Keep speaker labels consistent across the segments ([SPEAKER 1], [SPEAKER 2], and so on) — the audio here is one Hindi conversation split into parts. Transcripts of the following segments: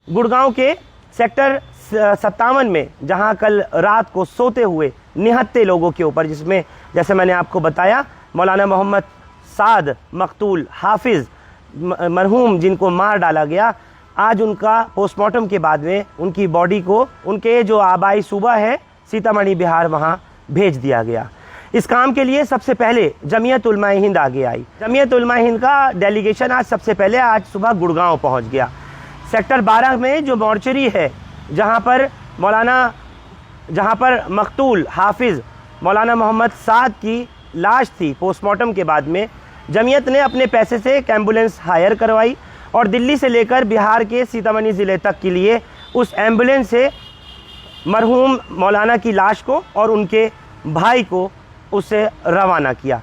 [SPEAKER 1] गुड़गांव के सेक्टर 57 में, जहां कल रात को सोते हुए निहत्थे लोगों के ऊपर, जिसमें जैसे मैंने आपको बताया मौलाना मोहम्मद साद मकतूल हाफिज़ मरहूम जिनको मार डाला गया, आज उनका पोस्टमार्टम के बाद में उनकी बॉडी को उनके जो आबाई सूबा है सीतामढ़ी बिहार, वहाँ भेज दिया गया। इस काम के लिए सबसे पहले जमीयत उलमा हिंद आगे आई। जमीयत उलमा हिंद का डेलीगेशन आज सबसे पहले आज सुबह गुड़गांव पहुंच गया। सेक्टर 12 में जो मॉर्चरी है, जहां पर मकतूल हाफिज़ मौलाना मोहम्मद साद की लाश थी, पोस्टमार्टम के बाद में जमीयत ने अपने पैसे से एक एम्बुलेंस हायर करवाई और दिल्ली से लेकर बिहार के सीतामढ़ी ज़िले तक के लिए उस एम्बुलेंस से मरहूम मौलाना की लाश को और उनके भाई को उससे रवाना किया।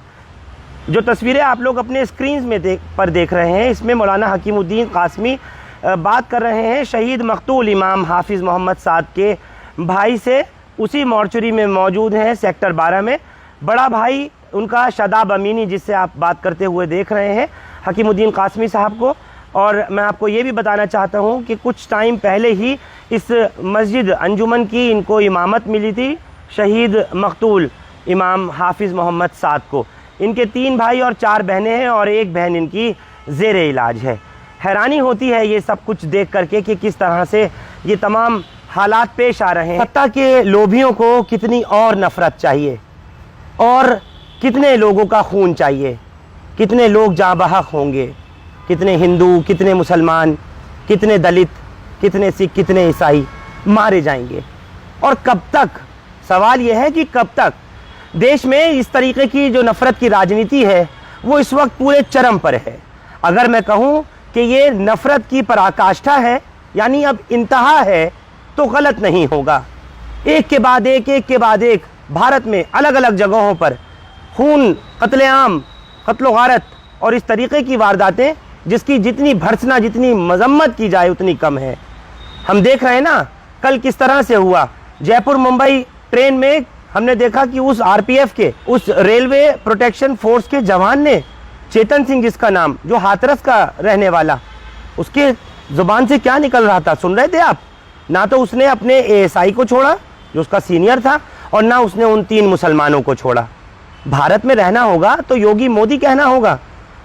[SPEAKER 1] जो तस्वीरें आप लोग अपने स्क्रीन में देख रहे हैं, इसमें मौलाना हकीमुद्दीन कासमी बात कर रहे हैं शहीद मकतूल इमाम हाफिज़ मोहम्मद साद के भाई से। उसी मॉर्चरी में मौजूद हैं सेक्टर 12 में। बड़ा भाई उनका शादाब अमीनी, जिससे आप बात करते हुए देख रहे हैं हकीमुद्दीन कासमी साहब को। और मैं आपको ये भी बताना चाहता हूँ कि कुछ टाइम पहले ही इस मस्जिद अंजुमन की इनको इमामत मिली थी शहीद मकतूल इमाम हाफिज़ मोहम्मद साद को। इनके 3 भाई और 4 बहनें हैं और एक बहन इनकी ज़ेर इलाज है। हैरानी होती है ये सब कुछ देख करके कि किस तरह से ये तमाम हालात पेश आ रहे हैं। सत्ता के लोभियों को कितनी और नफ़रत चाहिए और कितने लोगों का खून चाहिए, कितने लोग जाँ बहक होंगे, कितने हिंदू, कितने मुसलमान, कितने दलित, कितने सिख, कितने ईसाई मारे जाएंगे। और कब तक, सवाल यह है कि कब तक देश में इस तरीके की जो नफ़रत की राजनीति है वो इस वक्त पूरे चरम पर है। अगर मैं कहूँ कि ये नफ़रत की पराकाष्ठा है, यानी अब इंतहा है, तो गलत नहीं होगा। एक के बाद एक भारत में अलग अलग जगहों पर खून, कत्लेआम, कत्ल गारत और इस तरीके की वारदातें, जिसकी जितनी भर्त्सना, जितनी मजम्मत की जाए उतनी कम है। हम देख रहे हैं ना कल किस तरह से हुआ। जयपुर मुंबई ट्रेन में हमने देखा कि उस आरपीएफ के, उस रेलवे प्रोटेक्शन फोर्स के जवान ने, चेतन सिंह जिसका नाम, जो हाथरस का रहने वाला, उसके ज़ुबान से क्या निकल रहा था सुन रहे थे आप? ना तो उसने अपने एएसआई को छोड़ा जो उसका सीनियर था, और ना उसने उन 3 मुसलमानों को छोड़ा। भारत में रहना होगा तो योगी मोदी कहना होगा।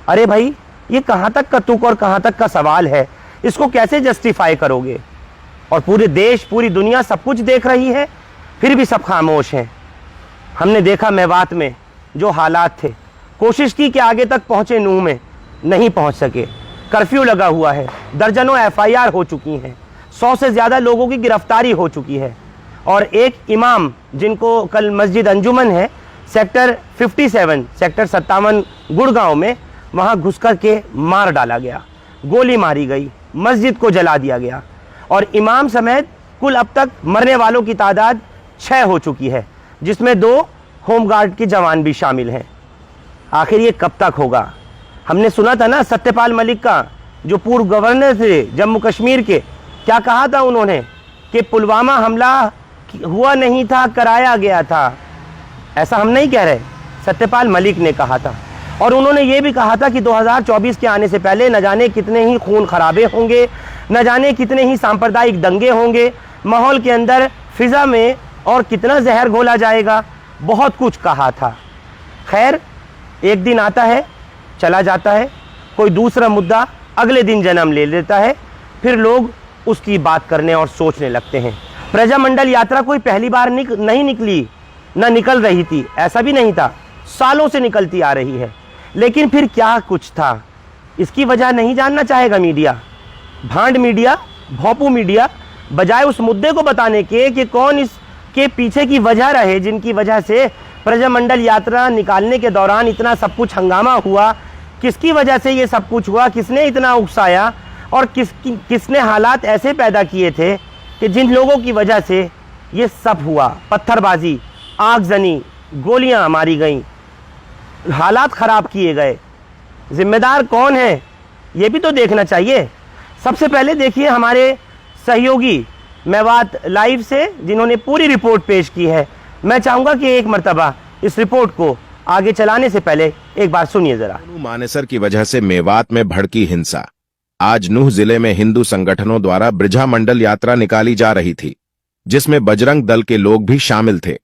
[SPEAKER 1] अरे भाई, ये कहाँ तक का तुक और कहाँ तक का सवाल है, इसको कैसे जस्टिफाई करोगे? और पूरे देश, पूरी दुनिया सब कुछ देख रही है, फिर भी सब खामोश हैं। हमने देखा मेवात में जो हालात थे, कोशिश की कि आगे तक पहुँचे, नूह में नहीं पहुँच सके। कर्फ्यू लगा हुआ है, दर्जनों एफआईआर हो चुकी हैं, 100 से ज़्यादा लोगों की गिरफ्तारी हो चुकी है। और एक इमाम जिनको कल मस्जिद अंजुमन है सेक्टर 57, सेक्टर 57 गुड़गांव में, वहाँ घुस कर के मार डाला गया, गोली मारी गई, मस्जिद को जला दिया गया। और इमाम समेत कुल अब तक मरने वालों की तादाद 6 हो चुकी है, जिसमें 2 होमगार्ड के जवान भी शामिल हैं। आखिर ये कब तक होगा? हमने सुना था ना सत्यपाल मलिक का, जो पूर्व गवर्नर थे जम्मू कश्मीर के, क्या कहा था उन्होंने कि पुलवामा हमला हुआ नहीं था, कराया गया था। ऐसा हम नहीं कह रहे, सत्यपाल मलिक ने कहा था। और उन्होंने ये भी कहा था कि 2024 के आने से पहले न जाने कितने ही खून खराबे होंगे, न जाने कितने ही सांप्रदायिक दंगे होंगे, माहौल के अंदर, फिजा में और कितना जहर घोला जाएगा, बहुत कुछ कहा था। खैर, एक दिन आता है, चला जाता है, कोई दूसरा मुद्दा अगले दिन जन्म ले लेता है, फिर लोग उसकी बात करने और सोचने लगते हैं। प्रजामंडल यात्रा कोई पहली बार नहीं निकली, न निकल रही थी, ऐसा भी नहीं था, सालों से निकलती आ रही है। लेकिन फिर क्या कुछ था, इसकी वजह नहीं जानना चाहेगा मीडिया। भांड मीडिया, भोंपू मीडिया, बजाय उस मुद्दे को बताने के कि कौन इसके पीछे की वजह रहे, जिनकी वजह से प्रजामंडल यात्रा निकालने के दौरान इतना सब कुछ हंगामा हुआ, किसकी वजह से ये सब कुछ हुआ, किसने इतना उकसाया और किसने हालात ऐसे पैदा किए थे कि जिन लोगों की वजह से ये सब हुआ। पत्थरबाजी, आगजनी, गोलियां मारी गईं, हालात ख़राब किए गए, जिम्मेदार कौन है ये भी तो देखना चाहिए। सबसे पहले देखिए हमारे सहयोगी मेवात लाइव से, जिन्होंने पूरी रिपोर्ट पेश की है। मैं चाहूँगा कि एक मर्तबा इस रिपोर्ट को आगे चलाने से पहले एक बार सुनिए ज़रा।
[SPEAKER 2] मानेसर की वजह से मेवात में भड़की हिंसा। आज नूह जिले में हिंदू संगठनों द्वारा ब्रजा मंडल यात्रा निकाली जा रही थी, जिसमें बजरंग दल के लोग भी शामिल थे।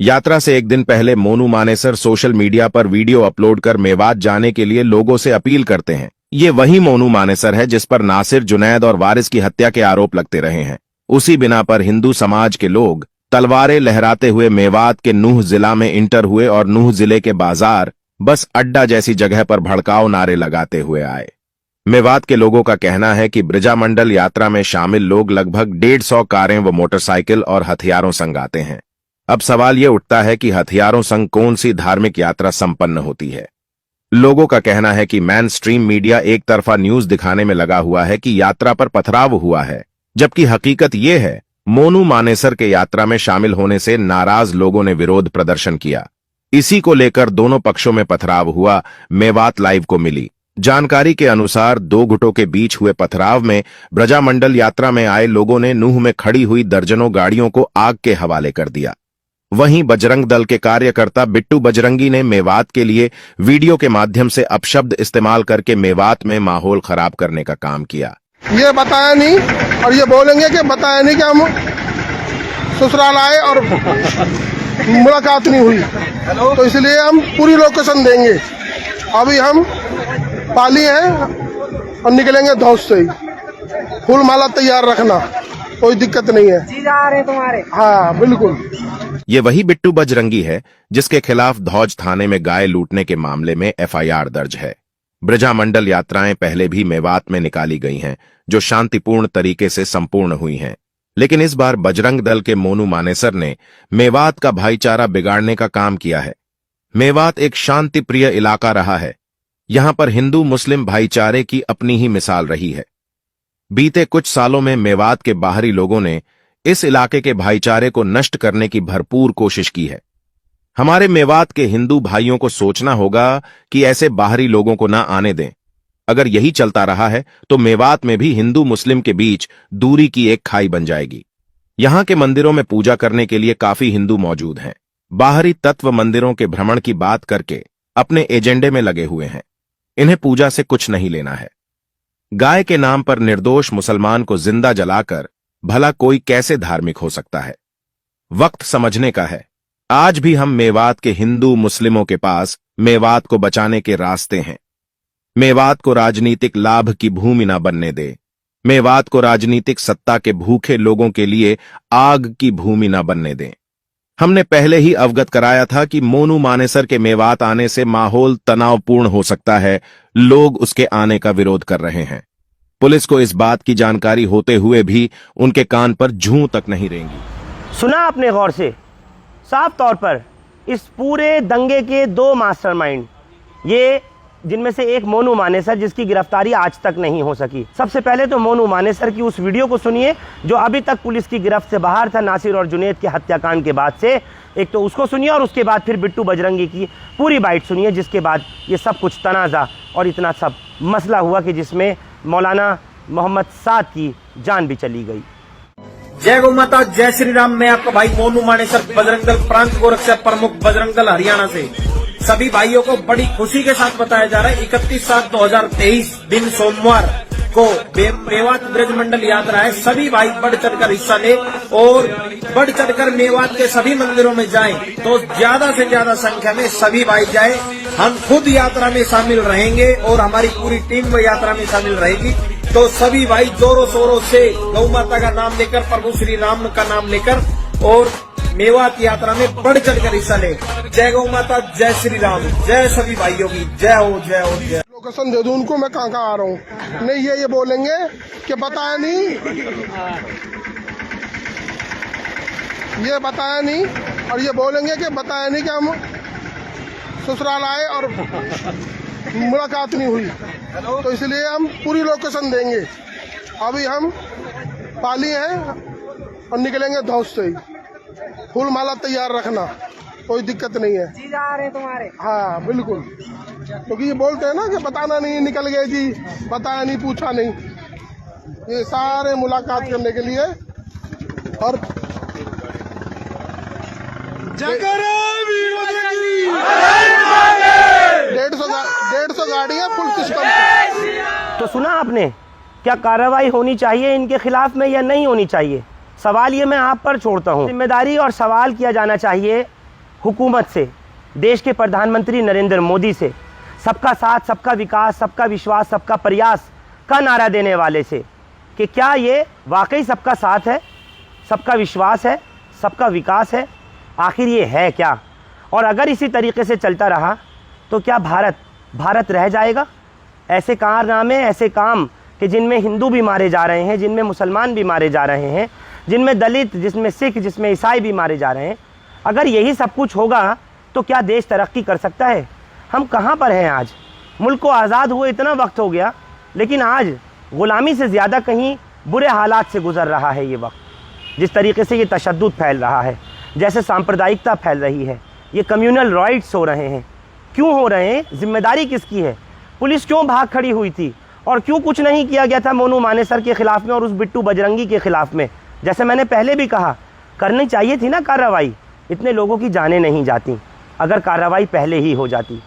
[SPEAKER 2] यात्रा से एक दिन पहले मोनू मानेसर सोशल मीडिया पर वीडियो अपलोड कर मेवात जाने के लिए लोगों से अपील करते हैं। ये वही मोनू मानेसर है जिस पर नासिर, जुनैद और वारिस की हत्या के आरोप लगते रहे हैं। उसी बिना पर हिंदू समाज के लोग तलवारें लहराते हुए मेवात के नूह जिला में इंटर हुए और नूह जिले के बाजार, बस अड्डा जैसी जगह पर भड़काऊ नारे लगाते हुए आए। मेवात के लोगों का कहना है कि ब्रजा मंडल यात्रा में शामिल लोग लगभग 150 कारें व मोटरसाइकिल और हथियारों संग आते हैं। अब सवाल ये उठता है कि हथियारों संग कौन सी धार्मिक यात्रा संपन्न होती है। लोगों का कहना है कि मेन स्ट्रीम मीडिया एक तरफा न्यूज दिखाने में लगा हुआ है कि यात्रा पर पथराव हुआ है, जबकि हकीकत ये है मोनू मानेसर के यात्रा में शामिल होने से नाराज लोगों ने विरोध प्रदर्शन किया। इसी को लेकर दोनों पक्षों में पथराव हुआ, मेवात लाइव को मिली जानकारी के अनुसार 2 गुटों के बीच हुए पथराव में ब्रजा मंडल यात्रा में आए लोगों ने नूह में खड़ी हुई दर्जनों गाड़ियों को आग के हवाले कर दिया। वहीं बजरंग दल के कार्यकर्ता बिट्टू बजरंगी ने मेवात के लिए वीडियो के माध्यम से अपशब्द इस्तेमाल करके मेवात में माहौल खराब करने का काम किया।
[SPEAKER 3] ये बताया नहीं और ये बोलेंगे कि बताया नहीं कि हम ससुराल आए और मुलाकात नहीं हुई, तो इसलिए हम पूरी लोकेशन देंगे। अभी हम पाली हैं और निकलेंगे धौस से ही। फूल माला तैयार रखना, कोई दिक्कत नहीं है। चीज आ रहे तुम्हारे? हाँ बिल्कुल।
[SPEAKER 2] ये वही बिट्टू बजरंगी है जिसके खिलाफ धौज थाने में गाय लूटने के मामले में FIR दर्ज है। ब्रजा मंडल यात्राएं पहले भी मेवात में निकाली गई हैं, जो शांतिपूर्ण तरीके से संपूर्ण हुई हैं, लेकिन इस बार बजरंग दल के मोनू मानेसर ने मेवात का भाईचारा बिगाड़ने का काम किया है। मेवात एक शांति प्रिय इलाका रहा है। यहां पर हिंदू मुस्लिम भाईचारे की अपनी ही मिसाल रही है। बीते कुछ सालों में मेवात के बाहरी लोगों ने इस इलाके के भाईचारे को नष्ट करने की भरपूर कोशिश की है। हमारे मेवात के हिंदू भाइयों को सोचना होगा कि ऐसे बाहरी लोगों को ना आने दें। अगर यही चलता रहा है तो मेवात में भी हिंदू मुस्लिम के बीच दूरी की एक खाई बन जाएगी। यहां के मंदिरों में पूजा करने के लिए काफी हिंदू मौजूद हैं। बाहरी तत्व मंदिरों के भ्रमण की बात करके अपने एजेंडे में लगे हुए हैं। इन्हें पूजा से कुछ नहीं लेना है। गाय के नाम पर निर्दोष मुसलमान को जिंदा जलाकर भला कोई कैसे धार्मिक हो सकता है? वक्त समझने का है। आज भी हम मेवात के हिंदू मुस्लिमों के पास मेवात को बचाने के रास्ते हैं। मेवात को राजनीतिक लाभ की भूमि न बनने दे। मेवात को राजनीतिक सत्ता के भूखे लोगों के लिए आग की भूमि न बनने दें। हमने पहले ही अवगत कराया था कि मोनू मानेसर के मेवात आने से माहौल तनावपूर्ण हो सकता है। लोग उसके आने का विरोध कर रहे हैं। पुलिस को इस बात की जानकारी होते हुए भी उनके कान पर जूं तक नहीं रेंगी।
[SPEAKER 1] सुना आपने गौर से? साफ तौर पर इस पूरे दंगे के 2 मास्टरमाइंड, ये जिनमें से एक मोनू मानेसर, जिसकी गिरफ्तारी आज तक नहीं हो सकी। सबसे पहले तो मोनू मानेसर की उस वीडियो को सुनिए जो अभी तक पुलिस की गिरफ्त से बाहर था, नासिर और जुनैद के हत्याकांड के बाद से। एक तो उसको सुनिए और उसके बाद फिर बिट्टू बजरंगी की पूरी बाइट सुनिए, जिसके बाद ये सब कुछ तनाज़ा और इतना सब मसला हुआ कि जिसमें मौलाना मोहम्मद साद की जान भी चली गई।
[SPEAKER 4] जय गौ माता, जय श्री राम। मैं आपका भाई मोनू मानेसर, बजरंग दल प्रांत गोरक्षा प्रमुख, बजरंग दल हरियाणा से सभी भाइयों को बड़ी खुशी के साथ बताया जा रहा है 31/7/2023 दिन सोमवार को मेवात ब्रज मंडल यात्रा है। सभी भाई बढ़ चढ़कर हिस्सा ले और बढ़ चढ़कर मेवात के सभी मंदिरों में जाएं, तो ज्यादा से ज्यादा संख्या में सभी भाई जाएं। हम खुद यात्रा में शामिल रहेंगे और हमारी पूरी टीम वो यात्रा में शामिल रहेगी। तो सभी भाई जोरों शोरों से गौ माता का नाम लेकर, प्रभु श्री राम का नाम लेकर और मेवात यात्रा में बढ़ चढ़कर हिस्सा ले। जय गौ माता, जय श्री राम, जय सभी भाइयों की जय हो, जय हो, जय।
[SPEAKER 3] लोकेशन दे दूं उनको, मैं कहाँ आ रहा हूँ। नहीं ये बोलेंगे कि बताया नहीं, ये बताया नहीं और ये बोलेंगे कि बताया नहीं कि हम ससुराल आए और मुलाकात नहीं हुई, तो इसलिए हम पूरी लोकेशन देंगे। अभी हम पाली हैं और निकलेंगे धौस से ही। फूल माला तैयार रखना, कोई दिक्कत नहीं है। चीज आ रहे तुम्हारे? हाँ बिल्कुल। क्योंकि ये बोलते हैं ना कि बताना नहीं, निकल गए जी, बताया नहीं, पूछा नहीं। ये सारे मुलाकात करने के लिए और 150 गाड़ियां फुल सिस्टम।
[SPEAKER 1] तो सुना आपने क्या कार्रवाई होनी चाहिए इनके खिलाफ में या नहीं होनी चाहिए? सवाल ये मैं आप पर छोड़ता हूँ। जिम्मेदारी और सवाल किया जाना चाहिए हुकूमत से, देश के प्रधानमंत्री नरेंद्र मोदी से, सबका साथ, सबका विकास, सबका विश्वास, सबका प्रयास का नारा देने वाले से, कि क्या ये वाकई सबका साथ है, सबका विश्वास है, सबका विकास है? आखिर ये है क्या? और अगर इसी तरीके से चलता रहा तो क्या भारत रह जाएगा? ऐसे कारनामे, ऐसे काम कि जिनमें हिंदू भी मारे जा रहे हैं, जिनमें मुसलमान भी मारे जा रहे हैं, जिनमें दलित, जिसमें सिख, जिसमें ईसाई भी मारे जा रहे हैं, अगर यही सब कुछ होगा तो क्या देश तरक्की कर सकता है? हम कहाँ पर हैं आज? मुल्क को आज़ाद हुए इतना वक्त हो गया, लेकिन आज ग़ुलामी से ज़्यादा कहीं बुरे हालात से गुज़र रहा है ये वक्त। जिस तरीके से ये तशद्दुद फैल रहा है, जैसे सांप्रदायिकता फैल रही है, ये कम्युनल राइट्स हो रहे हैं, क्यों हो रहे हैं? जिम्मेदारी किसकी है? पुलिस क्यों भाग खड़ी हुई थी और क्यों कुछ नहीं किया गया था मोनू मानेसर के ख़िलाफ़ में और उस बिट्टू बजरंगी के ख़िलाफ़ में? जैसे मैंने पहले भी कहा, करनी चाहिए थी ना कार्रवाई। इतने लोगों की जानें नहीं जाती अगर कार्रवाई पहले ही हो जाती।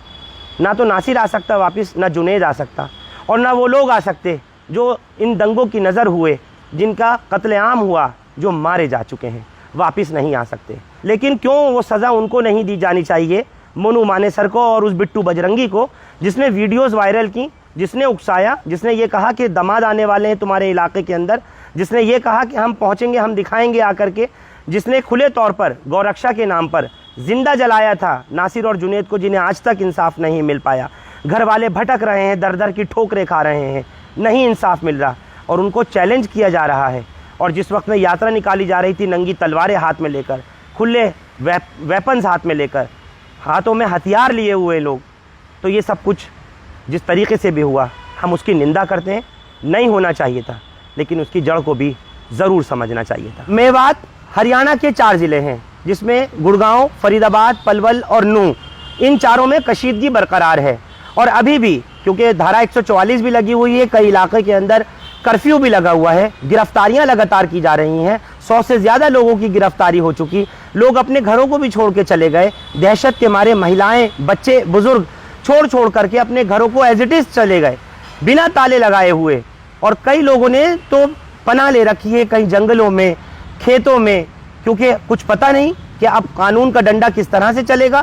[SPEAKER 1] ना तो नासिर आ सकता वापस, ना जुनेद आ सकता, और ना वो लोग आ सकते जो इन दंगों की नज़र हुए, जिनका कत्लेआम हुआ, जो मारे जा चुके हैं, वापस नहीं आ सकते। लेकिन क्यों वो सज़ा उनको नहीं दी जानी चाहिए, मोनू मानेसर को और उस बिट्टू बजरंगी को, जिसने वीडियोज़ वायरल की, जिसने उकसाया, जिसने ये कहा कि दामाद आने वाले हैं तुम्हारे इलाके के अंदर, जिसने ये कहा कि हम पहुँचेंगे, हम दिखाएंगे आकर के, जिसने खुले तौर पर गौरक्षा के नाम पर जिंदा जलाया था नासिर और जुनेद को, जिन्हें आज तक इंसाफ नहीं मिल पाया। घर वाले भटक रहे हैं, दर दर की ठोकरें खा रहे हैं, नहीं इंसाफ मिल रहा और उनको चैलेंज किया जा रहा है। और जिस वक्त में यात्रा निकाली जा रही थी, नंगी तलवारें हाथ में लेकर, खुले वेपन्स हाथ में लेकर, हाथों में हथियार लिए हुए लोग, तो ये सब कुछ जिस तरीके से भी हुआ, हम उसकी निंदा करते हैं। नहीं होना चाहिए था, लेकिन उसकी जड़ को भी ज़रूर समझना चाहिए था। मेवात हरियाणा के 4 ज़िले हैं, जिसमें गुड़गांव, फरीदाबाद, पलवल और नूंह, इन चारों में कशीदगी बरकरार है। और अभी भी क्योंकि धारा 144 भी लगी हुई है, कई इलाके के अंदर कर्फ्यू भी लगा हुआ है, गिरफ्तारियां लगातार की जा रही हैं, 100 से ज़्यादा लोगों की गिरफ्तारी हो चुकी, लोग अपने घरों को भी छोड़ के चले गए, दहशत के मारे महिलाएं, बच्चे, बुजुर्ग छोड़ करके अपने घरों को एज इट इज़ चले गए, बिना ताले लगाए हुए। और कई लोगों ने तो पनाह ले रखी है कहीं जंगलों में, खेतों में, क्योंकि कुछ पता नहीं कि अब कानून का डंडा किस तरह से चलेगा,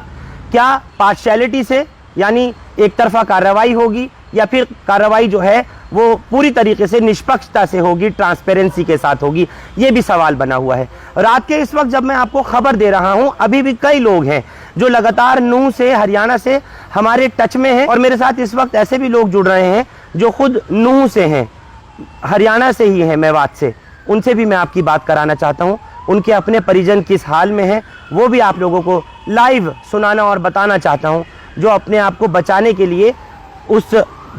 [SPEAKER 1] क्या पार्शियलिटी से, यानी एक तरफा कार्रवाई होगी, या फिर कार्रवाई जो है वो पूरी तरीके से निष्पक्षता से होगी, ट्रांसपेरेंसी के साथ होगी, ये भी सवाल बना हुआ है। रात के इस वक्त जब मैं आपको खबर दे रहा हूँ, अभी भी कई लोग हैं जो लगातार नूंह से, हरियाणा से हमारे टच में हैं, और मेरे साथ इस वक्त ऐसे भी लोग जुड़ रहे हैं जो खुद नूंह से हैं, हरियाणा से ही हैं, मेवात से। उनसे भी मैं आपकी बात कराना चाहता हूँ, उनके अपने परिजन किस हाल में हैं वो भी आप लोगों को लाइव सुनाना और बताना चाहता हूँ, जो अपने आप को बचाने के लिए उस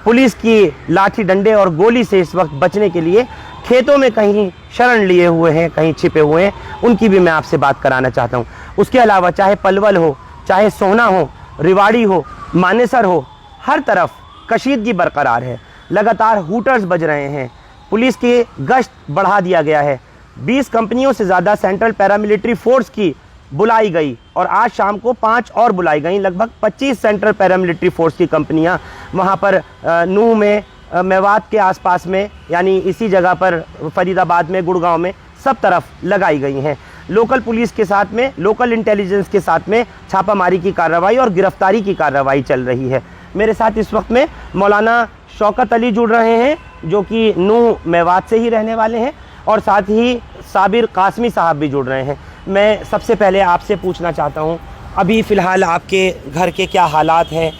[SPEAKER 1] पुलिस की लाठी डंडे और गोली से इस वक्त बचने के लिए खेतों में कहीं शरण लिए हुए हैं, कहीं छिपे हुए हैं, उनकी भी मैं आपसे बात कराना चाहता हूँ। उसके अलावा चाहे पलवल हो, चाहे सोहना हो, रिवाड़ी हो, मानेसर हो, हर तरफ कशीदगी बरकरार है, लगातार हूटर्स बज रहे हैं, पुलिस की गश्त बढ़ा दिया गया है, 20 कंपनियों से ज़्यादा सेंट्रल पैरामिलिट्री फोर्स की बुलाई गई और आज शाम को 5 और बुलाई गई। लगभग 25 सेंट्रल पैरामिलिट्री फोर्स की कंपनियां वहां पर नूंह में, मेवात के आसपास में, यानी इसी जगह पर फरीदाबाद में, गुड़गांव में, सब तरफ लगाई गई हैं। लोकल पुलिस के साथ में, लोकल इंटेलिजेंस के साथ में छापामारी की कार्रवाई और गिरफ्तारी की कार्रवाई चल रही है। मेरे साथ इस वक्त में मौलाना शौकत अली जुड़ रहे हैं, जो कि नूंह मेवात से ही रहने वाले हैं, और साथ ही साबिर कासमी साहब भी जुड़ रहे हैं। मैं सबसे पहले आपसे पूछना चाहता हूं, अभी फ़िलहाल आपके घर के क्या हालात हैं,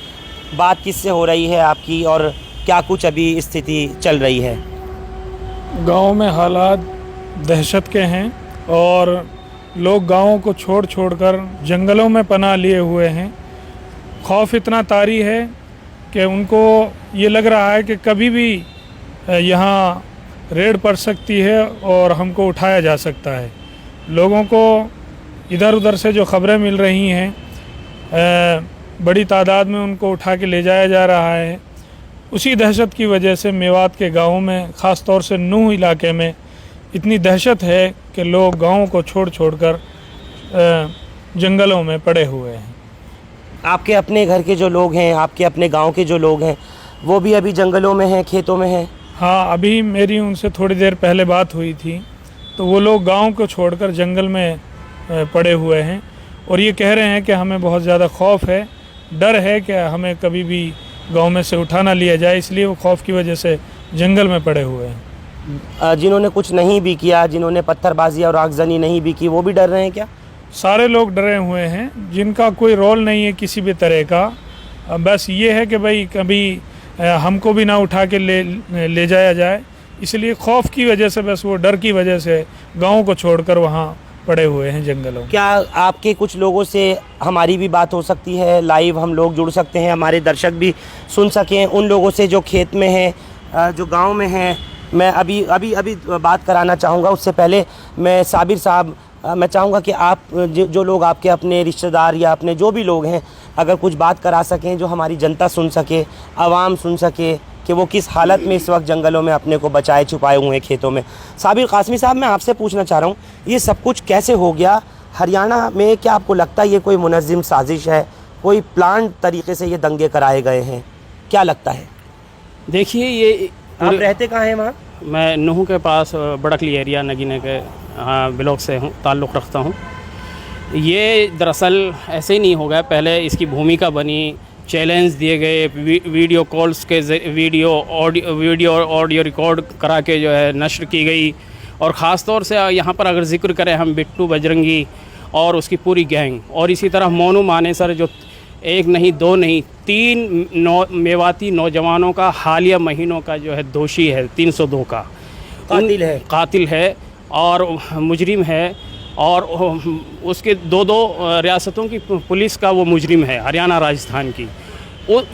[SPEAKER 1] बात किससे हो रही है आपकी, और क्या कुछ अभी स्थिति चल रही है?
[SPEAKER 5] गांव में हालात दहशत के हैं और लोग गांवों को छोड़ कर जंगलों में पनाह लिए हुए हैं। खौफ इतना तारी है कि उनको ये लग रहा है कि कभी भी यहाँ रेड पड़ सकती है और हमको उठाया जा सकता है। लोगों को इधर उधर से जो खबरें मिल रही हैं, बड़ी तादाद में उनको उठा के ले जाया जा रहा है। उसी दहशत की वजह से मेवात के गाँवों में, ख़ास तौर से नूंह इलाके में इतनी दहशत है कि लोग गाँव को छोड़ कर जंगलों में पड़े हुए हैं।
[SPEAKER 1] आपके अपने घर के जो लोग हैं, आपके अपने गांव के जो लोग हैं, वो भी अभी जंगलों में हैं, खेतों में हैं?
[SPEAKER 5] हाँ, अभी मेरी उनसे थोड़ी देर पहले बात हुई थी, तो वो लोग गांव को छोड़कर जंगल में पड़े हुए हैं और ये कह रहे हैं कि हमें बहुत ज़्यादा खौफ है, डर है कि हमें कभी भी गांव में से उठा ना लिया जाए, इसलिए वो खौफ की वजह से जंगल में पड़े हुए हैं।
[SPEAKER 1] जिन्होंने कुछ नहीं भी किया, जिन्होंने पत्थरबाजी और आगजनी नहीं भी की, वो भी डर रहे हैं क्या?
[SPEAKER 5] सारे लोग डरे हुए हैं, जिनका कोई रोल नहीं है किसी भी तरह का। बस ये है कि भाई कभी हमको भी ना उठा के ले जाया जाए, इसलिए खौफ की वजह से, बस वो डर की वजह से गाँव को छोड़कर वहाँ पड़े हुए हैं जंगलों।
[SPEAKER 1] क्या आपके कुछ लोगों से हमारी भी बात हो सकती है? लाइव हम लोग जुड़ सकते हैं, हमारे दर्शक भी सुन सकें उन लोगों से जो खेत में हैं, जो गांव में हैं। मैं अभी बात कराना चाहूँगा। उससे पहले मैं साबिर साहब, मैं चाहूँगा कि आप जो लोग आपके अपने रिश्तेदार या अपने जो भी लोग हैं, अगर कुछ बात करा सकें जो हमारी जनता सुन सके, आवाम सुन सके कि वो किस हालत में इस वक्त जंगलों में अपने को बचाए छुपाए हुए हैं खेतों में। साबिर कासमी साहब, मैं आपसे पूछना चाह रहा हूँ, ये सब कुछ कैसे हो गया हरियाणा में? क्या आपको लगता है ये कोई मुनज़्ज़म साजिश है, कोई प्लान तरीके से ये दंगे कराए गए हैं? क्या लगता है?
[SPEAKER 6] देखिए, ये
[SPEAKER 1] आप रहते कहाँ हैं वहाँ?
[SPEAKER 6] मैं नूह के पास बड़कली एरिया नगीने के ब्लॉक से हूँ, ताल्लुक़ रखता हूँ। ये दरअसल ऐसे ही नहीं हो गया, पहले इसकी भूमिका बनी, चैलेंज दिए गए, वीडियो कॉल्स के वीडियो ऑडियो रिकॉर्ड करा के जो है नश्र की गई। और ख़ास तौर से यहाँ पर अगर ज़िक्र करें हम बिट्टू बजरंगी और उसकी पूरी गैंग, और इसी तरह मोनू मानेसर जो एक नहीं दो नहीं 3 मेवाती नौजवानों का हालिया महीनों का जो है दोषी है, 302 का कातिल है और मुजरिम है, और उसके दो रियासतों की पुलिस का वो मुजरिम है, हरियाणा राजस्थान की।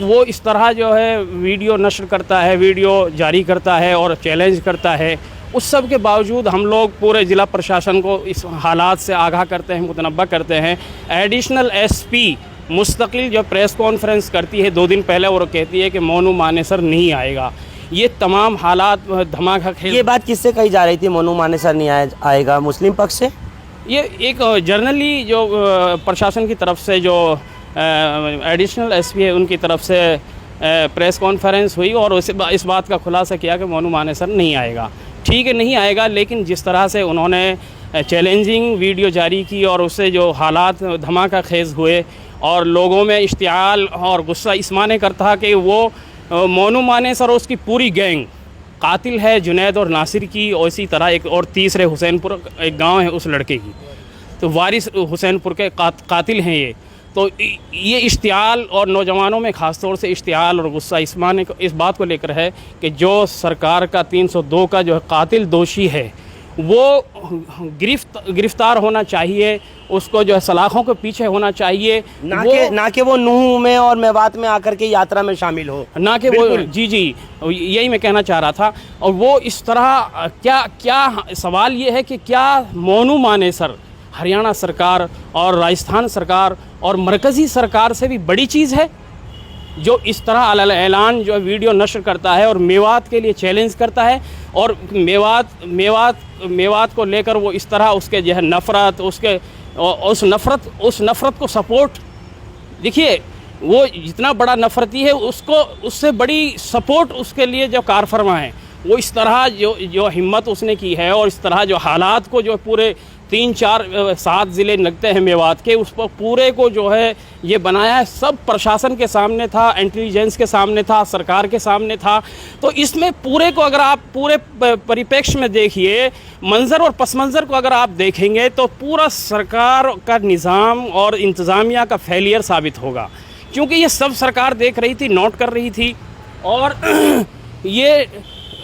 [SPEAKER 6] वो इस तरह जो है वीडियो नश्र करता है, वीडियो जारी करता है और चैलेंज करता है। उस सब के बावजूद हम लोग पूरे ज़िला प्रशासन को इस हालात से आगाह करते हैं, मुतनब्बा करते हैं। एडिशनल एसपी मुस्तकिल जो प्रेस कॉन्फ्रेंस करती है 2 दिन पहले, और कहती है कि मोनू मानेसर नहीं आएगा। ये तमाम हालात धमाका खेल।
[SPEAKER 1] ये बात किससे कही जा रही थी, मोनू मानेसर नहीं आएगा? मुस्लिम पक्ष से? ये
[SPEAKER 6] एक जनरली जो प्रशासन की तरफ से जो एडिशनल एसपी है उनकी तरफ से प्रेस कॉन्फ्रेंस हुई और इस बात का खुलासा किया कि मोनू मानेसर नहीं आएगा। ठीक है, नहीं आएगा, लेकिन जिस तरह से उन्होंने चैलेंजिंग वीडियो जारी की और उससे जो हालात धमाका खेज़ हुए और लोगों में इश्तियाल और गुस्सा इस माने करता है कि वो मोनू मानेसर और उसकी पूरी गैंग कातिल है, जुनैद और नासिर की, और इसी तरह एक और तीसरे हुसैनपुर एक गांव है उस लड़के की, तो वारिस हुसैनपुर के कातिल हैं ये। तो ये इश्तियाल और नौजवानों में ख़ास तौर से इश्तियाल और गुस्सा इस बात को लेकर है कि जो सरकार का 302 का जो कातिल दोषी है वो गिरफ्तार होना चाहिए, उसको जो है सलाखों के पीछे होना चाहिए,
[SPEAKER 1] ना कि वो नूह में और मेवात में आकर के यात्रा में शामिल हो,
[SPEAKER 6] ना कि वो जी यही मैं कहना चाह रहा था। और वो इस तरह क्या सवाल ये है कि क्या मोनू मानेसर हरियाणा सरकार और राजस्थान सरकार और मरकज़ी सरकार से भी बड़ी चीज़ है, जो इस तरह अलग ऐलान जो वीडियो नशर करता है और मेवात के लिए चैलेंज करता है, और मेवात को लेकर वो इस तरह उसके जो है नफ़रत, उसके उस नफ़रत को सपोर्ट। देखिए, वो जितना बड़ा नफ़रती है उससे बड़ी सपोर्ट उसके लिए जो कारफरमा है, वो इस तरह जो हिम्मत उसने की है और इस तरह जो हालात को जो पूरे 3-4-7 ज़िले लगते हैं मेवात के, उस पर पूरे को जो है ये बनाया है, सब प्रशासन के सामने था, इंटेलिजेंस के सामने था, सरकार के सामने था। तो इसमें पूरे को अगर आप पूरे परिप्रेक्ष्य में देखिए, मंज़र और पस मंज़र को अगर आप देखेंगे तो पूरा सरकार का निज़ाम और इंतज़ामिया का फेलियर साबित होगा, क्योंकि ये सब सरकार देख रही थी, नोट कर रही थी, और ये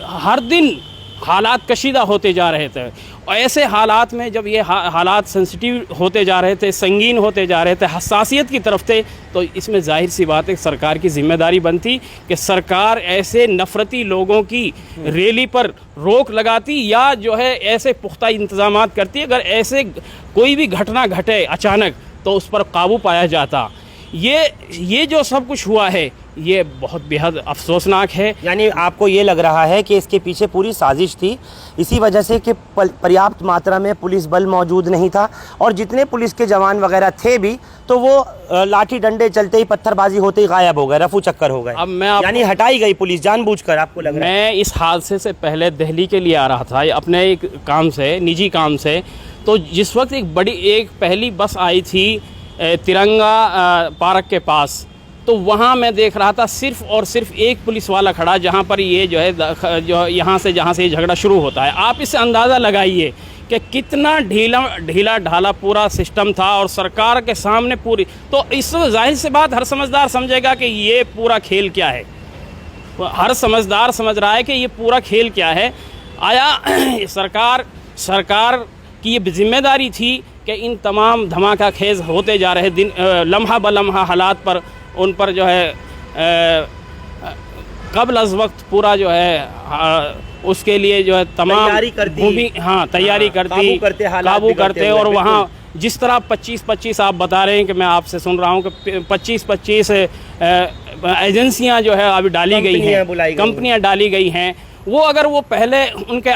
[SPEAKER 6] हर दिन हालात कशीदा होते जा रहे थे। और ऐसे हालात में जब ये हालात सेंसिटिव होते जा रहे थे, संगीन होते जा रहे थे, हसासियत की तरफ थे, तो इसमें जाहिर सी बात है सरकार की जिम्मेदारी बनती कि सरकार ऐसे नफ़रती लोगों की रैली पर रोक लगाती या जो है ऐसे पुख्ता इंतज़ामात करती। अगर ऐसे कोई भी घटना घटे अचानक तो उस पर काबू पाया जाता। ये जो सब कुछ हुआ है ये बहुत बेहद अफसोसनाक है।
[SPEAKER 1] यानी आपको ये लग रहा है कि इसके पीछे पूरी साजिश थी, इसी वजह से कि पर्याप्त मात्रा में पुलिस बल मौजूद नहीं था और जितने पुलिस के जवान वगैरह थे भी तो वो लाठी डंडे चलते ही पत्थरबाजी होते ही गायब हो गए, रफू चक्कर हो गए।
[SPEAKER 6] अब मैं
[SPEAKER 1] यानी हटाई गई पुलिस जानबूझकर, आपको लग रहा है?
[SPEAKER 6] मैं इस हादसे से पहले दिल्ली के लिए आ रहा था अपने एक काम से, निजी काम से। तो जिस वक्त एक पहली बस आई थी तिरंगा पार्क के पास, तो वहाँ मैं देख रहा था सिर्फ और सिर्फ एक पुलिस वाला खड़ा, जहाँ पर ये जो है जहाँ से ये झगड़ा शुरू होता है। आप इससे अंदाज़ा लगाइए कि कितना ढीला ढाला पूरा सिस्टम था और सरकार के सामने पूरी, तो इस जाहिर सी बात हर समझदार समझेगा कि ये पूरा खेल क्या है। हर समझदार समझ रहा है कि ये पूरा खेल क्या है। आया सरकार की ये जिम्मेदारी थी कि इन तमाम धमाका खेज होते जा रहे दिन लम्हा ब लम्हा हालात पर उन पर जो है कबल अज़ वक्त पूरा जो है उसके लिए जो है तमाम
[SPEAKER 1] तैयारी करती,
[SPEAKER 6] तैयारी करती, काबू करते और वहाँ जिस तरह 25-25 आप बता रहे हैं कि मैं आपसे सुन रहा हूँ कि 25-25 एजेंसियाँ जो है अभी डाली गई हैं, कंपनियाँ डाली गई हैं। वो अगर वो पहले उनके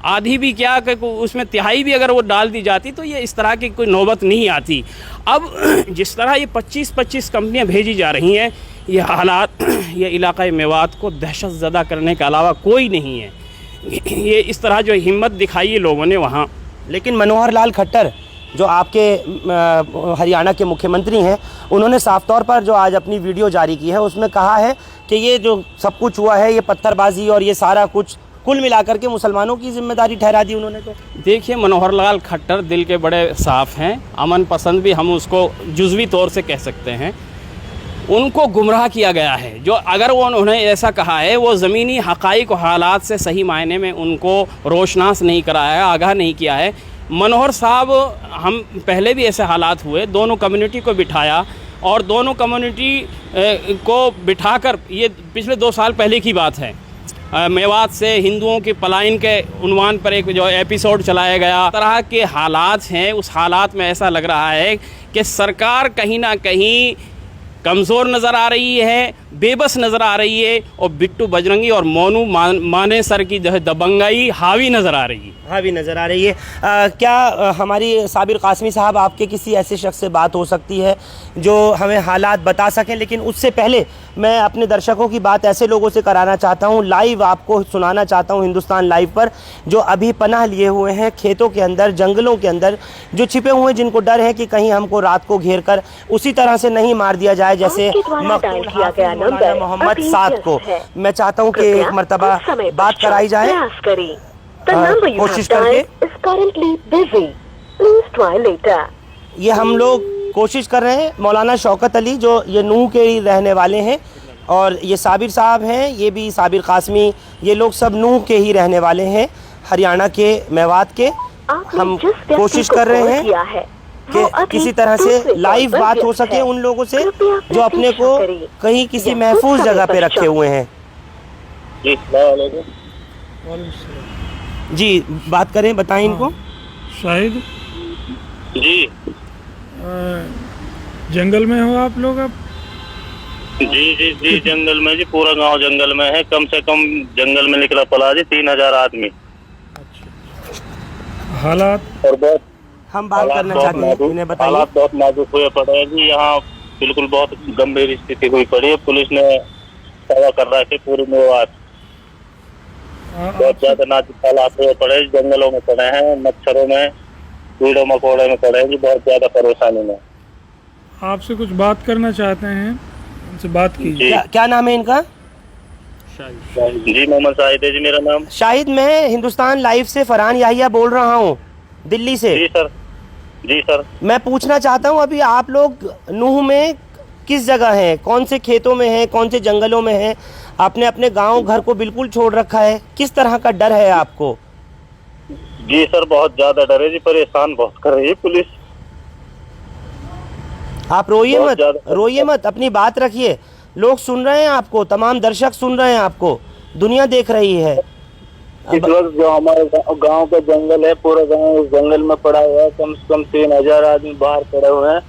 [SPEAKER 6] आधी भी क्या कि उसमें तिहाई भी अगर वो डाल दी जाती तो ये इस तरह की कोई नौबत नहीं आती। अब जिस तरह ये 25-25 कंपनियां भेजी जा रही हैं, ये हालात ये इलाक़ा मेवात को दहशत ज़दा करने के अलावा कोई नहीं है। ये इस तरह जो हिम्मत दिखाई है लोगों ने वहाँ।
[SPEAKER 1] लेकिन मनोहर लाल खट्टर जो आपके हरियाणा के मुख्यमंत्री हैं, उन्होंने साफ तौर पर जो आज अपनी वीडियो जारी की है उसमें कहा है कि ये जो सब कुछ हुआ है ये पत्थरबाजी और ये सारा कुछ कुल मिलाकर के मुसलमानों की जिम्मेदारी ठहरा दी उन्होंने। तो देखिए,
[SPEAKER 6] मनोहर लाल खट्टर दिल के बड़े साफ़ हैं, अमन पसंद भी हम उसको जुज़वी तौर से कह सकते हैं। उनको गुमराह किया गया है। जो अगर वो उन्होंने ऐसा कहा है, वो ज़मीनी हक़ाइक़ हालात से सही मायने में उनको रोशनास नहीं कराया है, आगाह नहीं किया है। मनोहर साहब, हम पहले भी ऐसे हालात हुए, दोनों कम्युनिटी को बिठाया और दोनों कम्युनिटी को बिठाकर, ये पिछले 2 साल पहले की बात है, मेवात से हिंदुओं के पलायन के उन्वान पर एक जो एपिसोड चलाया गया। तरह के हालात हैं, उस हालात में ऐसा लग रहा है कि सरकार कहीं ना कहीं कमज़ोर नज़र आ रही है, बेबस नज़र आ रही है और बिट्टू बजरंगी और मोनू मानेसर की जो है दबंगाई हावी नज़र आ रही है। क्या हमारी साबिर कासमी साहब, आपके किसी ऐसे शख्स से बात हो सकती है जो हमें हालात बता सकें? लेकिन उससे पहले मैं अपने दर्शकों की बात ऐसे लोगों से कराना चाहता हूं, लाइव आपको सुनाना चाहता हूं हिंदुस्तान लाइव पर, जो अभी पनाह लिए हुए हैं खेतों के अंदर, जंगलों के अंदर, जो छिपे हुए हैं, जिनको डर है कि कहीं हमको रात को घेर कर उसी तरह से नहीं मार दिया जाए जैसे मौलाना मोहम्मद साद को। मैं चाहता हूं कि एक मरतबा बात कराई जाए, कोशिश करके। ये हम लोग कोशिश कर रहे हैं। मौलाना शौकत अली जो ये नूह के ही रहने वाले हैं और ये साबिर साहब हैं, ये भी साबिर कासमी, ये लोग सब नूह के ही रहने वाले हैं, हरियाणा के मेवात के। हम कोशिश कर रहे हैं कि किसी तरह से लाइव बात हो सके उन लोगों से जो अपने को कहीं किसी महफूज जगह पे रखे हुए हैं। जी बात करें, बताएं इनको।
[SPEAKER 5] शाहिद
[SPEAKER 7] जी,
[SPEAKER 5] जंगल में हो आप लोग अब?
[SPEAKER 7] जी जंगल में जी, पूरा गांव जंगल में है। कम से कम जंगल में निकला पड़ा जी 3000 आदमी।
[SPEAKER 5] हालात
[SPEAKER 7] और बहुत
[SPEAKER 1] हम बात करना चाहते हैं, इन्हें बताइए।
[SPEAKER 7] हालात बहुत नाजुक हुए पड़े हैं जी। यहाँ बिल्कुल बहुत गंभीर स्थिति हुई पड़ी है। पुलिस ने सेवा कर रहा है पूरी मेवात। बहुत ज्यादा नाजुक हालात हुए पड़े, जंगलों में पड़े हैं, मच्छरों में, कीड़ों मकोड़े में पड़े हैं जी, बहुत ज्यादा परेशानी में।
[SPEAKER 5] आपसे कुछ बात करना चाहते हैं, उनसे बात कीजिए।
[SPEAKER 1] क्या नाम है इनका?
[SPEAKER 7] जी मोहम्मद शाहिद है जी मेरा नाम।
[SPEAKER 1] शाहिद, मैं हिंदुस्तान लाइव से फरहान याहिया बोल रहा हूँ, दिल्ली से।
[SPEAKER 7] जी सर।
[SPEAKER 1] मैं पूछना चाहता हूँ, अभी आप लोग नूह में किस जगह हैं, कौन से खेतों में हैं, कौन से जंगलों में हैं? आपने अपने गांव घर को बिल्कुल छोड़ रखा है, किस तरह का डर है आपको?
[SPEAKER 7] जी सर, बहुत ज्यादा डर है जी, परेशान बहुत कर रही है पुलिस।
[SPEAKER 1] आप रोइए मत, अपनी बात रखिए। लोग सुन रहे हैं आपको, तमाम दर्शक सुन रहे हैं आपको, दुनिया देख रही है।
[SPEAKER 7] इस वक्त जो हमारे गांव का जंगल है, पूरा गांव उस जंगल में पड़ा हुआ है। कम से कम 3000 आदमी बाहर पड़े हुए हैं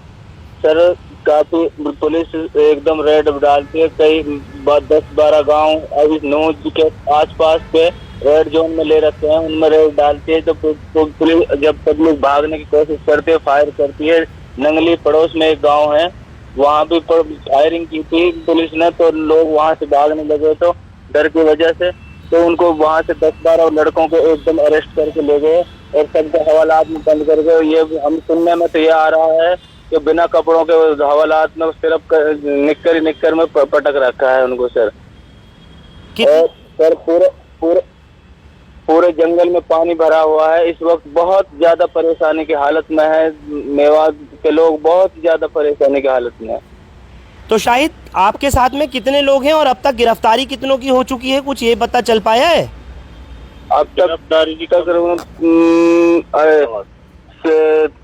[SPEAKER 7] सर। काफी पुलिस एकदम रेड डालती है। कई 10-12 गांव अभी नूह के आसपास पे रेड जोन में ले रखे हैं, उनमें रेड डालती है। तो पुलिस जब पब्लिक भागने की कोशिश करती है, फायर करती है। नंगली पड़ोस में एक गांव है, वहां भी फायरिंग की थी पुलिस ने, तो लोग वहां से भागने लगे तो डर की वजह से, तो उनको वहां से 10-12 लड़कों को एकदम अरेस्ट करके ले गए और सबको हवालात में बंद कर गए। ये हम सुनने में तो ये आ रहा है कि बिना कपड़ों के हवालात में सिर्फ निक्कर में पटक रखा है उनको सर। और सर पूरे जंगल में पानी भरा हुआ है। इस वक्त बहुत ज्यादा परेशानी की हालत में है, मेवात के लोग बहुत ज्यादा परेशानी की हालत में है।
[SPEAKER 1] तो शाहिद, आपके साथ में कितने लोग हैं और अब तक गिरफ्तारी कितनों की हो चुकी है, कुछ ये पता चल पाया है?
[SPEAKER 7] अब तक गिरफ्तारी की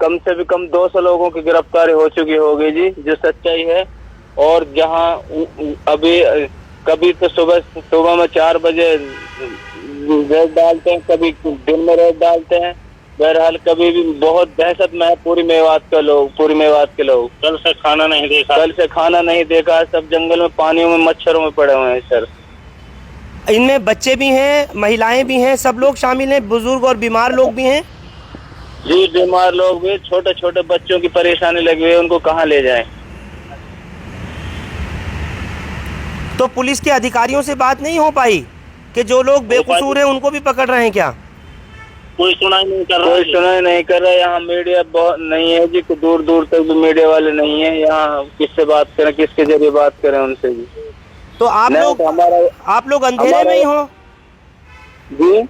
[SPEAKER 7] कम से भी कम 200 लोगों की गिरफ्तारी हो चुकी होगी जी, जो सच्चाई है। और जहां अभी कभी तो सुबह में 4 बजे रेड डालते हैं, कभी दिन में रेड डालते हैं। बहरहाल कभी भी बहुत दहशत में है पूरी मेवात के लोग। कल से खाना नहीं देखा, सब जंगल में पानियों में मच्छरों में पड़े हुए हैं सर।
[SPEAKER 1] इनमें बच्चे भी हैं, महिलाएं भी हैं, सब लोग शामिल हैं, बुजुर्ग और बीमार लोग भी हैं
[SPEAKER 7] जी। बीमार लोग भी, छोटे छोटे बच्चों की परेशानी लगी हुई है, उनको कहाँ ले जाएं?
[SPEAKER 1] तो पुलिस के अधिकारियों से बात नहीं हो पाई कि जो लोग बेकसूर हैं उनको भी पकड़ रहे हैं क्या?
[SPEAKER 7] कोई सुनाई नहीं कर रहा। यहाँ मीडिया बहुत नहीं है जी, दूर दूर तक भी मीडिया वाले नहीं है यहाँ। किससे बात करें, किसके जरिए बात करें उनसे जी?
[SPEAKER 1] तो आप लोग अंधेरे में ही हो
[SPEAKER 7] जी?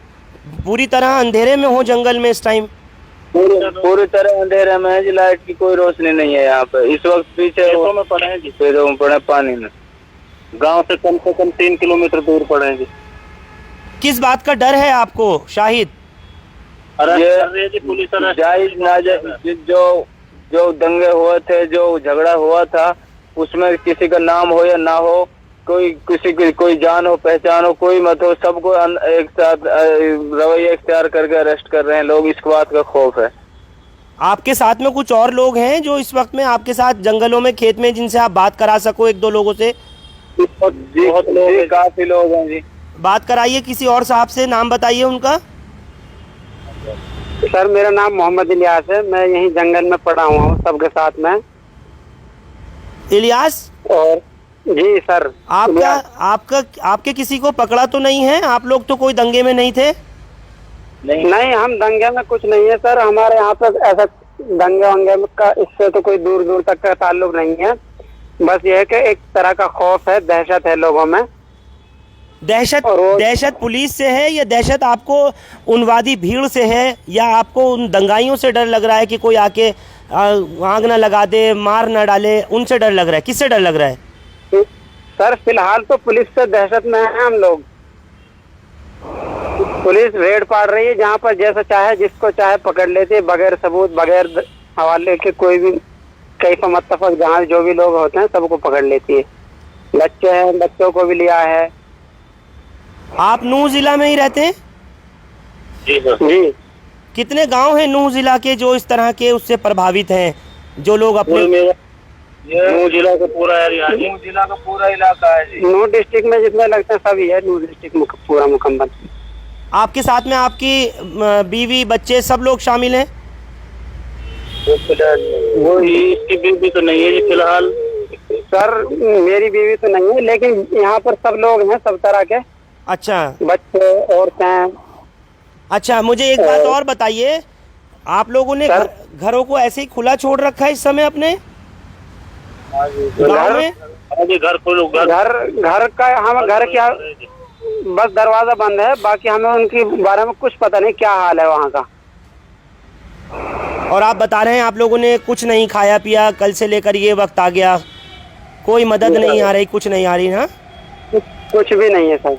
[SPEAKER 1] पूरी तरह अंधेरे में हो जंगल में इस टाइम?
[SPEAKER 7] पूरी तरह अंधेरे में है जी, लाइट की कोई रोशनी नहीं है यहाँ पे। इस वक्त पीछे खेतों में पड़े हैं जी, खेतों में पड़े पानी में। गांव से कम 3 किलोमीटर दूर पड़े हैं जी।
[SPEAKER 1] किस बात का डर है आपको शाहिद?
[SPEAKER 7] ये पुलिस जो दंगे हुए थे, जो झगड़ा हुआ था, उसमें किसी का नाम हो या ना हो, किसी की कोई जान हो पहचान हो, कोई मत हो, सबको एक साथ रवैया इख्तियार करके अरेस्ट कर रहे हैं लोग। इस बात का खौफ है।
[SPEAKER 1] आपके साथ में कुछ और लोग हैं जो इस वक्त में आपके साथ जंगलों में, खेत में, जिनसे आप बात करा सको 1-2 लोगों से?
[SPEAKER 7] बहुत लोग, काफी लोग हैं जी।
[SPEAKER 1] बात कराइए किसी और साहब से, नाम बताइए उनका।
[SPEAKER 8] सर मेरा नाम मोहम्मद इलियास है, मैं यहीं जंगल में पड़ा हुआ हूँ सबके साथ में।
[SPEAKER 1] इलियास?
[SPEAKER 8] और जी सर,
[SPEAKER 1] आपके किसी को पकड़ा तो नहीं है? आप लोग तो कोई दंगे में नहीं थे?
[SPEAKER 8] नहीं, हम दंगे में कुछ नहीं है सर। हमारे यहाँ पर ऐसा दंगे वंगे का इससे तो कोई दूर दूर तक का ताल्लुक नहीं है। बस ये है कि एक तरह का खौफ है, दहशत है लोगों में।
[SPEAKER 1] दहशत पुलिस से है या दहशत आपको उनवादी भीड़ से है, या आपको उन दंगाइयों से डर लग रहा है कि कोई आके आग ना लगा दे, मार ना डाले, उनसे डर लग रहा है? किससे डर लग रहा है
[SPEAKER 8] सर? फिलहाल तो पुलिस से दहशत में है हम लोग। पुलिस रेड पाड़ रही है, जहाँ पर जैसा चाहे जिसको चाहे पकड़ लेती है, बगैर सबूत, बगैर हवाले के। कोई भी कैफ मुत्तफक जहाँ जो भी लोग होते हैं सबको पकड़ लेती है। बच्चे हैं, बच्चों को भी लिया है।
[SPEAKER 1] आप नूह जिला में ही रहते हैं?
[SPEAKER 8] जी।
[SPEAKER 1] कितने गांव हैं नूह जिला के जो इस तरह के उससे प्रभावित हैं, जो लोग अपने?
[SPEAKER 7] नूह जिला का पूरा इलाका है जी।
[SPEAKER 8] नूह डिस्ट्रिक्ट में जितने लगते हैं सभी है, नूह डिस्ट्रिक्ट पूरा मुकम्मल।
[SPEAKER 1] आपके साथ में आपकी बीवी, बच्चे, सब लोग शामिल हैं?
[SPEAKER 7] वो इसकी बीवी तो नहीं है जी फिलहाल।
[SPEAKER 8] सर मेरी बीवी तो नहीं है, लेकिन यहाँ पर सब लोग हैं, सब तरह के।
[SPEAKER 1] अच्छा,
[SPEAKER 8] बच्चे, औरतें।
[SPEAKER 1] अच्छा, मुझे एक बात और बताइए, आप लोगों ने घरों को ऐसे ही खुला छोड़ रखा है इस समय अपने गाँव में?
[SPEAKER 8] घर का हम घर क्या बस दरवाजा बंद है, बाकी हमें उनके बारे में कुछ पता नहीं क्या हाल है वहाँ का।
[SPEAKER 1] और आप बता रहे हैं आप लोगों ने कुछ नहीं खाया पिया कल से लेकर ये वक्त आ गया, कोई मदद नहीं आ रही, कुछ नहीं आ रही? हाँ,
[SPEAKER 8] कुछ भी नहीं है सर।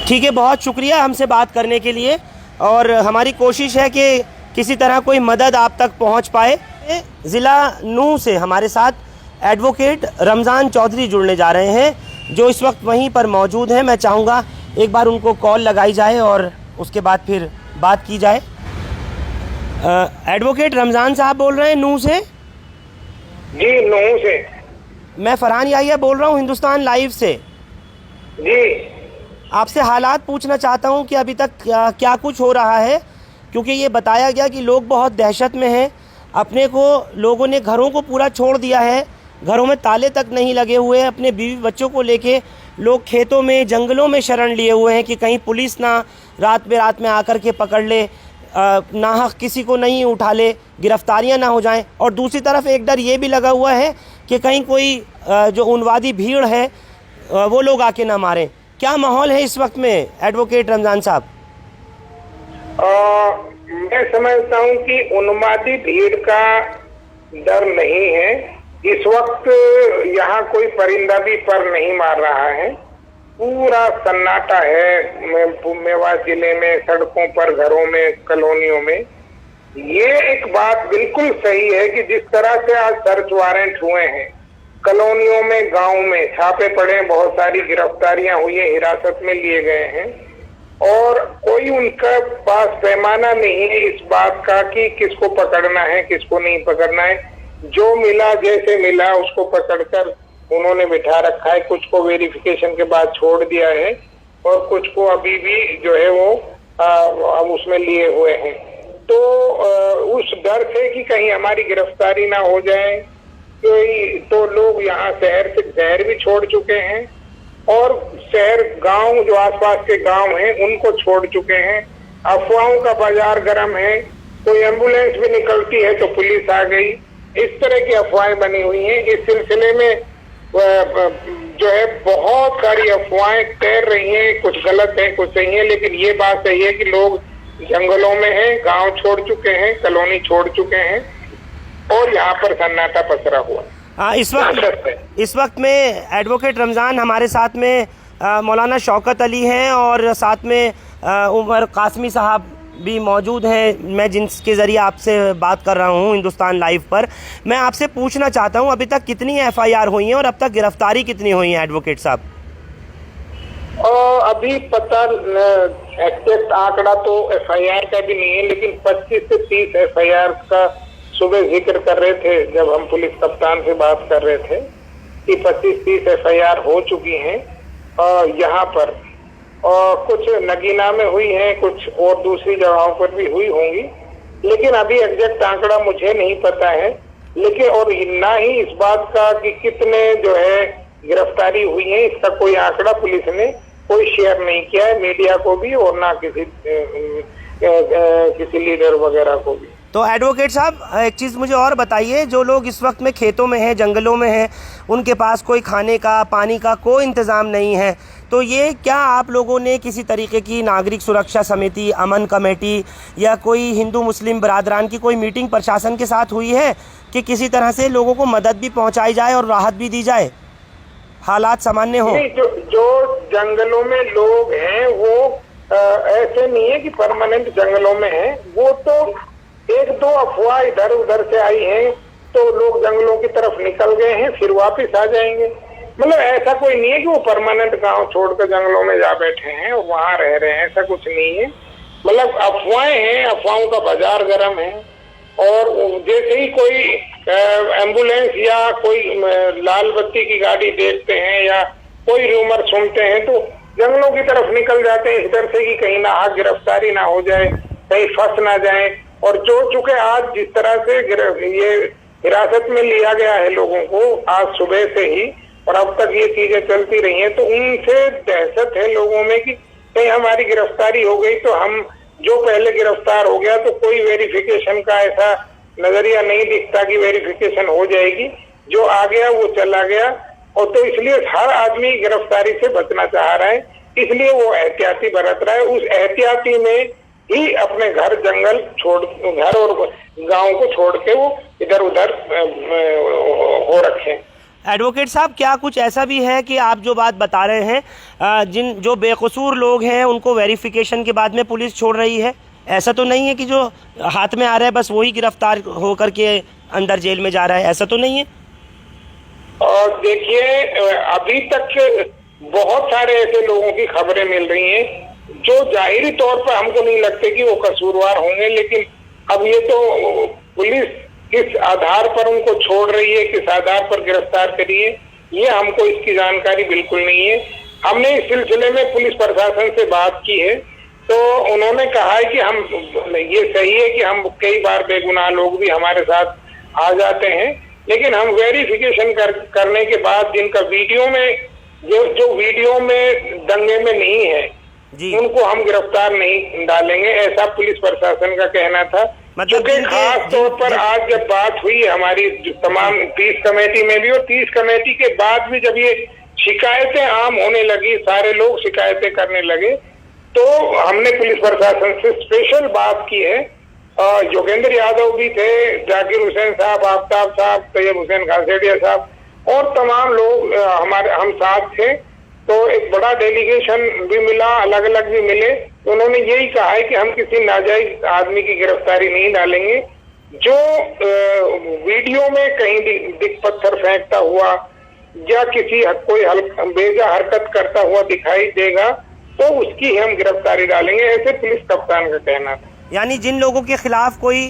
[SPEAKER 1] ठीक है, बहुत शुक्रिया हमसे बात करने के लिए, और हमारी कोशिश है कि किसी तरह कोई मदद आप तक पहुंच पाए। ज़िला नूह से हमारे साथ एडवोकेट रमज़ान चौधरी जुड़ने जा रहे हैं, जो इस वक्त वहीं पर मौजूद हैं। मैं चाहूँगा एक बार उनको कॉल लगाई जाए और उसके बाद फिर बात की जाए। एडवोकेट रमज़ान साहब बोल रहे हैं नूह से?
[SPEAKER 9] जी, नूह से।
[SPEAKER 1] मैं फरहान याहिया बोल रहा हूँ हिंदुस्तान लाइव से।
[SPEAKER 9] जी।
[SPEAKER 1] आपसे हालात पूछना चाहता हूँ कि अभी तक क्या कुछ हो रहा है, क्योंकि ये बताया गया कि लोग बहुत दहशत में हैं। अपने को लोगों ने घरों को पूरा छोड़ दिया है, घरों में ताले तक नहीं लगे हुए हैं। अपने बीवी बच्चों को लेके लोग खेतों में जंगलों में शरण लिए हुए हैं कि कहीं पुलिस ना रात में आकर के पकड़ ले, नाहक किसी को नहीं उठा ले, गिरफ्तारियां ना हो जाएं। और दूसरी तरफ एक डर ये भी लगा हुआ है कि कहीं कोई जो उनवादी भीड़ है वो लोग आके ना मारें। क्या माहौल है इस वक्त में एडवोकेट रमजान साहब?
[SPEAKER 9] मैं समझता हूं कि उन्मादी भीड़ का डर नहीं है। इस वक्त यहाँ कोई परिंदा भी पर नहीं मार रहा है। पूरा सन्नाटा है मेवात जिले में, सड़कों पर, घरों में, कॉलोनियों में। ये एक बात बिल्कुल सही है कि जिस तरह से आज सर्च वारंट हुए हैं, कॉलोनियों में, गांव में छापे पड़े, बहुत सारी गिरफ्तारियां हुई है, हिरासत में लिए गए हैं, और कोई उनका पास पैमाना नहीं है इस बात का कि किसको पकड़ना है, किसको नहीं पकड़ना है। जो मिला, जैसे मिला, उसको पकड़कर उन्होंने बिठा रखा है। कुछ को वेरिफिकेशन के बाद छोड़ दिया है और कुछ को अभी भी जो है वो अब उसमें लिए हुए हैं। तो उस डर से कि कहीं हमारी गिरफ्तारी ना हो जाए, तो लोग यहाँ शहर से शहर भी छोड़ चुके हैं, और शहर, गांव, जो आसपास के गांव हैं उनको छोड़ चुके हैं। अफवाहों का बाजार गर्म है। कोई एम्बुलेंस भी निकलती है तो पुलिस आ गई, इस तरह की अफवाहें बनी हुई हैं। इस सिलसिले में जो है बहुत सारी अफवाहें तैर रही हैं, कुछ गलत है, कुछ सही है, लेकिन ये बात सही है कि लोग जंगलों में हैं, गांव छोड़ चुके हैं, कॉलोनी छोड़ चुके हैं, और यहाँ पर सन्नाटा पसरा हुआ।
[SPEAKER 1] इस वक्त में एडवोकेट रमज़ान हमारे साथ में मौलाना शौकत अली हैं और साथ में उमर कासमी साहब भी मौजूद हैं, मैं जिनके ज़रिए आपसे बात कर रहा हूं हिंदुस्तान लाइव पर। मैं आपसे पूछना चाहता हूं अभी तक कितनी FIR हुई हैं और अब तक गिरफ्तारी कितनी हुई है एडवोकेट साहब?
[SPEAKER 9] अभी पता एग्जैक्ट आंकड़ा तो FIR का भी नहीं है, लेकिन 25 से 30 FIR का सुबह जिक्र कर रहे थे जब हम पुलिस कप्तान से बात कर रहे थे कि 25-30 FIR हो चुकी हैं यहाँ पर, और कुछ नगीना में हुई है, कुछ और दूसरी जगहों पर भी हुई होंगी, लेकिन अभी एग्जैक्ट आंकड़ा मुझे नहीं पता है। लेकिन और ना ही इस बात का कि कितने जो है गिरफ्तारी हुई है, इसका कोई आंकड़ा पुलिस ने कोई शेयर नहीं किया है मीडिया को भी, और ना किसी लीडर वगैरह को भी।
[SPEAKER 1] तो एडवोकेट साहब एक चीज़ मुझे और बताइए, जो लोग इस वक्त में खेतों में हैं, जंगलों में हैं, उनके पास कोई खाने का, पानी का कोई इंतज़ाम नहीं है, तो ये क्या आप लोगों ने किसी तरीके की नागरिक सुरक्षा समिति, अमन कमेटी या कोई हिंदू मुस्लिम बरादरान की कोई मीटिंग प्रशासन के साथ हुई है कि किसी तरह से लोगों को मदद भी पहुंचाई जाए और राहत भी दी जाए, हालात सामान्य हो?
[SPEAKER 9] जो जंगलों में लोग हैं वो ऐसे नहीं है कि परमानेंट जंगलों में हैं, वो तो एक दो अफवाह इधर उधर से आई हैं तो लोग जंगलों की तरफ निकल गए हैं, फिर वापस आ जाएंगे। मतलब ऐसा कोई नहीं है कि वो परमानेंट गांव छोड़कर जंगलों में जा बैठे हैं और वहां रह रहे हैं, ऐसा कुछ नहीं है। मतलब अफवाहें हैं, अफवाहों का बाजार गर्म है, और जैसे ही कोई एम्बुलेंस या कोई लाल बत्ती की गाड़ी देखते हैं या कोई रूमर सुनते हैं तो जंगलों की तरफ निकल जाते हैं, इस डर से कि कहीं ना गिरफ्तारी ना हो जाए, कहीं फंस ना जाए। और जो चूंकि आज जिस तरह से ये हिरासत में लिया गया है लोगों को आज सुबह से ही, और अब तक ये चीजें चलती रही हैं, तो उनसे दहशत है लोगों में कि कहीं हमारी गिरफ्तारी हो गई तो हम, जो पहले गिरफ्तार हो गया तो कोई वेरिफिकेशन का ऐसा नजरिया नहीं दिखता कि वेरिफिकेशन हो जाएगी, जो आ गया वो चला गया। और तो इसलिए हर आदमी गिरफ्तारी से बचना चाह रहा है, इसलिए वो एहतियाती बरत रहा है। उस एहतियाती में ही अपने घर जंगल छोड़, घर और गांव को छोड़ के वो इधर उधर हो रखे।
[SPEAKER 1] एडवोकेट साहब, क्या कुछ ऐसा भी है कि आप जो बात बता रहे हैं, जो बेकसूर लोग हैं उनको वेरिफिकेशन के बाद में पुलिस छोड़ रही है? ऐसा तो नहीं है कि जो हाथ में आ रहा है बस वही गिरफ्तार होकर के अंदर जेल में जा रहा है, ऐसा तो नहीं है?
[SPEAKER 9] और देखिए, अभी तक बहुत सारे ऐसे लोगों की खबरें मिल रही हैं जो जाहिरी तौर पर हमको नहीं लगते कि वो कसूरवार होंगे, लेकिन अब ये तो पुलिस किस आधार पर उनको छोड़ रही है, किस आधार पर गिरफ्तार करी है, ये हमको इसकी जानकारी बिल्कुल नहीं है। हमने इस सिलसिले में पुलिस प्रशासन से बात की है, तो उन्होंने कहा है कि हम ये सही है कि हम कई बार बेगुनाह लोग भी हमारे साथ आ जाते हैं, लेकिन हम वेरिफिकेशन करने के बाद जिनका वीडियो में जो वीडियो में दंगे में नहीं है
[SPEAKER 1] जी,
[SPEAKER 9] उनको हम गिरफ्तार नहीं डालेंगे, ऐसा पुलिस प्रशासन का कहना था।
[SPEAKER 1] मतलब
[SPEAKER 9] क्योंकि खास तौर पर आज जब बात हुई हमारी तमाम 30 कमेटी में भी, और 30 कमेटी के बाद भी जब ये शिकायतें आम होने लगी, सारे लोग शिकायतें करने लगे, तो हमने पुलिस प्रशासन से स्पेशल बात की है। योगेंद्र यादव भी थे, जाकिर हुसैन साहब, आफ्ताब साहब, तैयब हुसैन घासेडिया साहब और तमाम लोग हम साथ थे। तो एक बड़ा डेलीगेशन भी मिला, अलग अलग भी मिले, तो उन्होंने यही कहा है कि हम किसी नाजायज आदमी की गिरफ्तारी नहीं डालेंगे। जो वीडियो में कहीं दिख पत्थर फेंकता हुआ या कोई बेजा हरकत करता हुआ दिखाई देगा तो उसकी हम गिरफ्तारी डालेंगे, ऐसे पुलिस कप्तान का कहना था।
[SPEAKER 1] यानी जिन लोगों के खिलाफ कोई